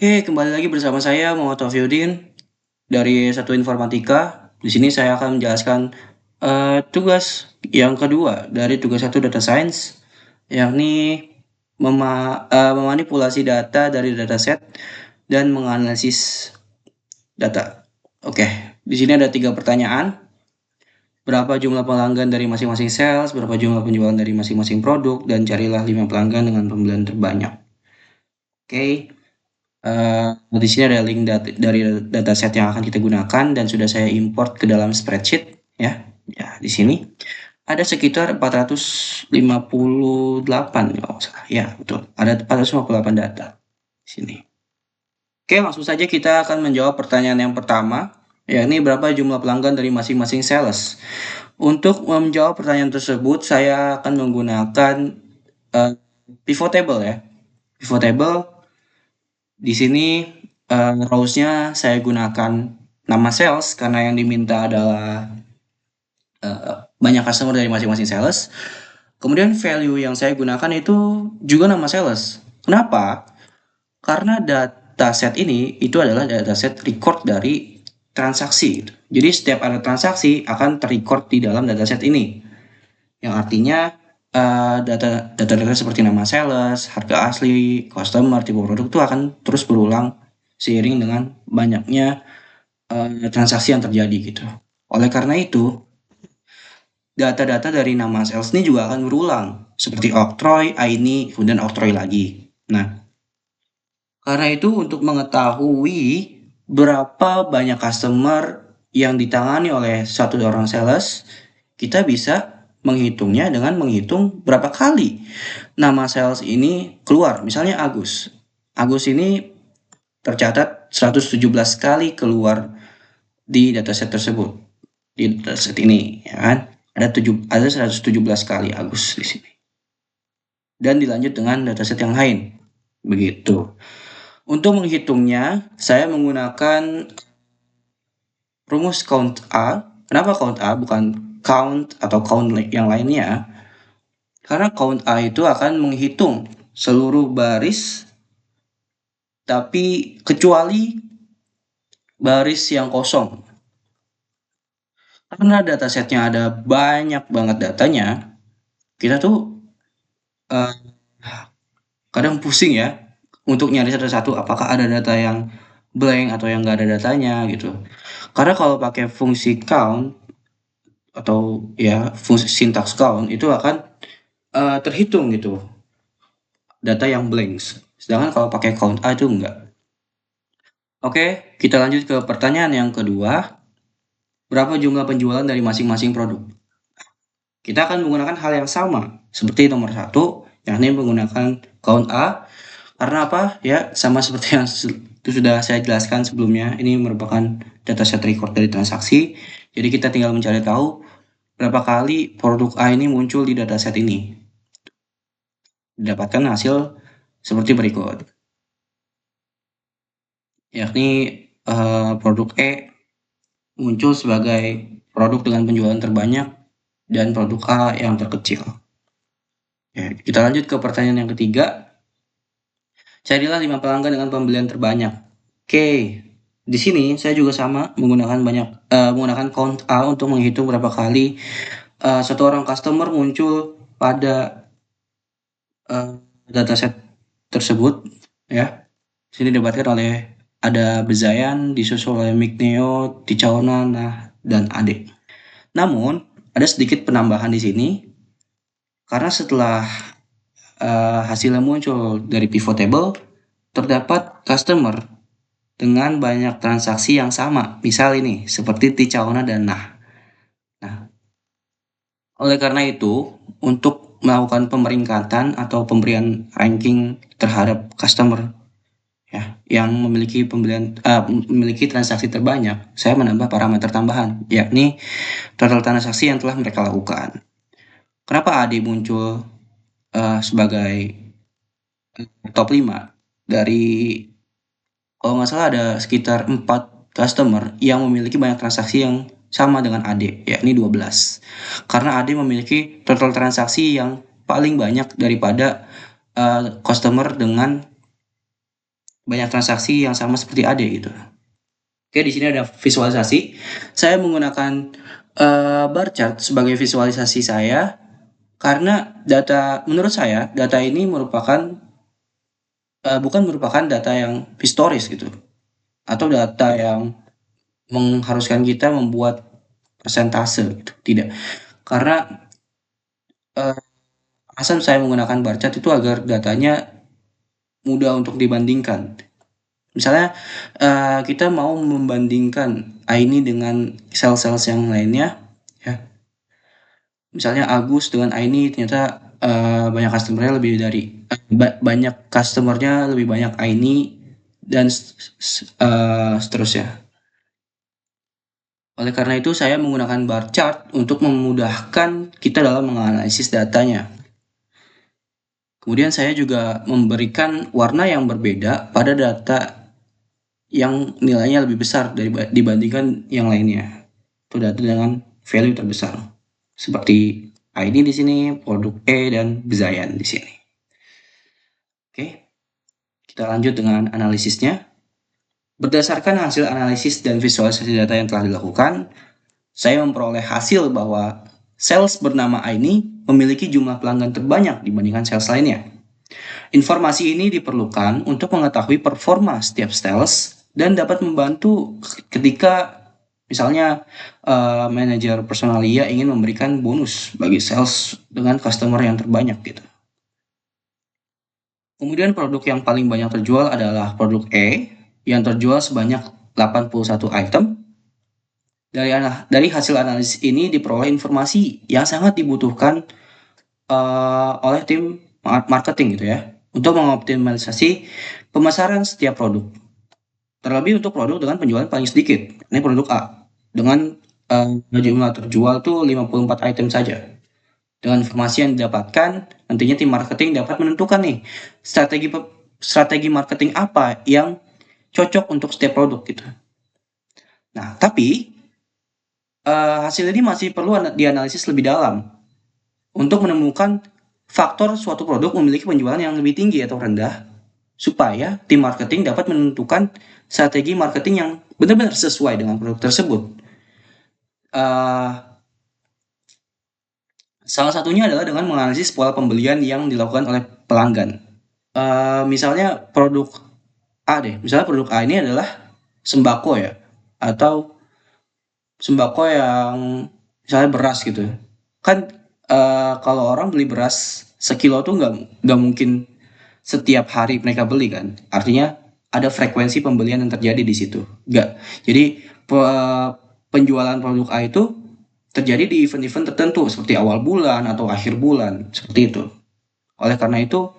Oke, kembali lagi bersama saya Muhammad Taufiuddin dari Satu Informatika. Di sini saya akan menjelaskan tugas yang kedua dari tugas satu Data Science, yakni memanipulasi data dari dataset dan menganalisis data. Oke, di sini ada tiga pertanyaan. Berapa jumlah pelanggan dari masing-masing sales, berapa jumlah penjualan dari masing-masing produk, dan carilah 5 pelanggan dengan pembelian terbanyak. Oke, di sini ada link dari dataset yang akan kita gunakan dan sudah saya import ke dalam spreadsheet ya. Ya, di sini ada sekitar 458 kalau nggak salah. Ya, betul. Ada 458 data di sini. Oke, langsung saja kita akan menjawab pertanyaan yang pertama, yakni berapa jumlah pelanggan dari masing-masing sales. Untuk menjawab pertanyaan tersebut, saya akan menggunakan uh, pivot table ya. Pivot table di sini rows-nya saya gunakan nama sales karena yang diminta adalah banyak customer dari masing-masing sales. Kemudian value yang saya gunakan itu juga nama sales. Kenapa? Karena dataset ini itu adalah dataset record dari transaksi. Jadi setiap ada transaksi akan terrecord di dalam dataset ini. Yang artinya data-data seperti nama sales, harga asli, customer, tipe produk itu akan terus berulang seiring dengan banyaknya transaksi yang terjadi gitu. Oleh karena itu, data-data dari nama sales ini juga akan berulang seperti oktroy, ini, kemudian oktroy lagi. Nah, karena itu untuk mengetahui berapa banyak customer yang ditangani oleh satu orang sales, kita bisa menghitungnya dengan menghitung berapa kali nama sales ini keluar. Misalnya Agus. Agus ini tercatat 117 kali keluar di dataset tersebut. Di dataset ini, ya kan? Ada 117 kali Agus di sini. Dan dilanjut dengan dataset yang lain. Begitu. Untuk menghitungnya, saya menggunakan rumus count A. Kenapa count A bukan count atau count yang lainnya? Karena count A itu akan menghitung seluruh baris, tapi kecuali baris yang kosong. Karena datasetnya ada banyak banget datanya, kita tuh uh, kadang pusing ya untuk nyari satu-satu apakah ada data yang blank atau yang nggak ada datanya gitu. Karena kalau pakai fungsi count atau ya fungsi syntax count itu akan terhitung gitu data yang blanks. Sedangkan kalau pakai count A itu enggak. Oke, kita lanjut ke pertanyaan yang kedua. Berapa jumlah penjualan dari masing-masing produk? Kita akan menggunakan hal yang sama seperti nomor satu, yakni menggunakan count A. Karena apa? Ya, sama seperti yang itu sudah saya jelaskan sebelumnya. Ini merupakan dataset record dari transaksi. Jadi kita tinggal mencari tahu berapa kali produk A ini muncul di dataset ini. Didapatkan hasil seperti berikut. Yakni produk E muncul sebagai produk dengan penjualan terbanyak dan produk A yang terkecil. Ya, kita lanjut ke pertanyaan yang ketiga. Carilah 5 pelanggan dengan pembelian terbanyak. Oke, di sini saya juga sama menggunakan count A untuk menghitung berapa kali satu orang customer muncul pada dataset tersebut ya. Sini didapatkan oleh ada Bezayan, disusul oleh Migneo, Ticaunan, dan Ade. Namun, ada sedikit penambahan di sini karena setelah hasilnya muncul dari pivot table, terdapat customer dengan banyak transaksi yang sama. Misal ini, seperti Ticaona dan Nah. Oleh karena itu, untuk melakukan pemeringkatan atau pemberian ranking terhadap customer ya yang memiliki transaksi terbanyak, saya menambah parameter tambahan, yakni total transaksi yang telah mereka lakukan. Kenapa AD muncul sebagai top 5? Dari kalau nggak salah ada sekitar 4 customer yang memiliki banyak transaksi yang sama dengan AD, yakni 12. Karena AD memiliki total transaksi yang paling banyak daripada customer dengan banyak transaksi yang sama seperti AD gitu. Oke, di sini ada visualisasi. Saya menggunakan bar chart sebagai visualisasi saya karena menurut saya data ini bukan merupakan data yang historis gitu atau data yang mengharuskan kita membuat persentase gitu, tidak. Karena alasan saya menggunakan bar chart itu agar datanya mudah untuk dibandingkan. Misalnya kita mau membandingkan ini dengan sales-sales yang lainnya, ya. Misalnya Agus dengan Aini ternyata banyak customernya lebih dari banyak customernya lebih banyak Aini dan seterusnya. Oleh karena itu saya menggunakan bar chart untuk memudahkan kita dalam menganalisis datanya. Kemudian saya juga memberikan warna yang berbeda pada data yang nilainya lebih besar dibandingkan yang lainnya. Itu data dengan value terbesar. Seperti ID di sini, produk E dan Bezayan di sini. Oke. Kita lanjut dengan analisisnya. Berdasarkan hasil analisis dan visualisasi data yang telah dilakukan, saya memperoleh hasil bahwa sales bernama ini memiliki jumlah pelanggan terbanyak dibandingkan sales lainnya. Informasi ini diperlukan untuk mengetahui performa setiap sales dan dapat membantu ketika misalnya manajer personalia ingin memberikan bonus bagi sales dengan customer yang terbanyak gitu. Kemudian produk yang paling banyak terjual adalah produk E yang terjual sebanyak 81 item. Dari hasil analisis ini diperoleh informasi yang sangat dibutuhkan oleh tim marketing gitu ya untuk mengoptimalisasi pemasaran setiap produk. Terlebih untuk produk dengan penjualan paling sedikit. Ini produk A dengan jumlah terjual tuh 54 item saja. Dengan informasi yang didapatkan, nantinya tim marketing dapat menentukan nih strategi marketing apa yang cocok untuk setiap produk gitu. Nah, tapi hasil ini masih perlu dianalisis lebih dalam untuk menemukan faktor suatu produk memiliki penjualan yang lebih tinggi atau rendah, supaya tim marketing dapat menentukan strategi marketing yang benar-benar sesuai dengan produk tersebut. Salah satunya adalah dengan menganalisis pola pembelian yang dilakukan oleh pelanggan. Misalnya produk A deh, misalnya produk A ini adalah sembako ya, atau sembako yang misalnya beras gitu. Kan kalau orang beli beras sekilo tuh nggak mungkin setiap hari mereka beli kan. Artinya ada frekuensi pembelian yang terjadi di situ. Nggak. Jadi penjualan produk A itu terjadi di event-event tertentu seperti awal bulan atau akhir bulan seperti itu. Oleh karena itu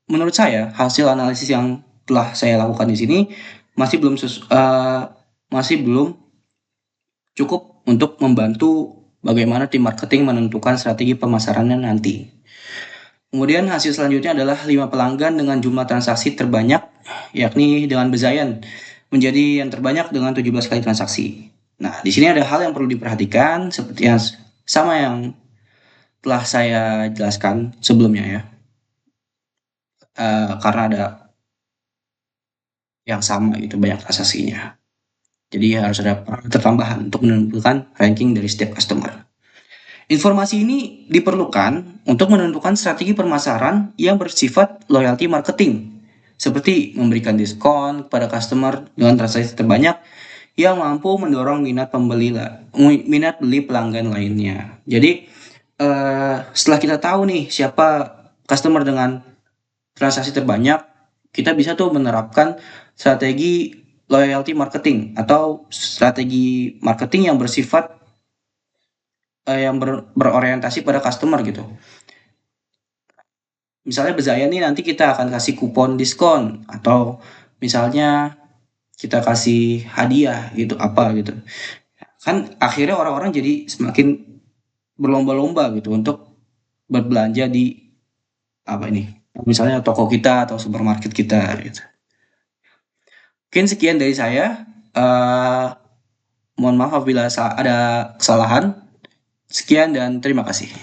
menurut saya hasil analisis yang telah saya lakukan di sini masih belum cukup untuk membantu bagaimana tim marketing menentukan strategi pemasarannya nanti. Kemudian hasil selanjutnya adalah 5 pelanggan dengan jumlah transaksi terbanyak, yakni dengan Bezayan menjadi yang terbanyak dengan 17 kali transaksi. Nah, di sini ada hal yang perlu diperhatikan seperti yang sama yang telah saya jelaskan sebelumnya ya. Karena ada yang sama gitu banyak transaksinya. Jadi harus ada parameter tambahan untuk menentukan ranking dari setiap customer. Informasi ini diperlukan untuk menentukan strategi pemasaran yang bersifat loyalty marketing, seperti memberikan diskon kepada customer dengan transaksi terbanyak yang mampu mendorong minat beli pelanggan lainnya. Jadi setelah kita tahu nih siapa customer dengan transaksi terbanyak, kita bisa tuh menerapkan strategi loyalty marketing atau strategi marketing yang bersifat yang berorientasi pada customer gitu. Misalnya Bezayan nih nanti kita akan kasih kupon diskon atau misalnya kita kasih hadiah gitu apa gitu. Kan akhirnya orang-orang jadi semakin berlomba-lomba gitu untuk berbelanja di apa ini? Misalnya toko kita atau supermarket kita gitu. Mungkin sekian dari saya. Mohon maaf apabila ada kesalahan. Sekian dan terima kasih.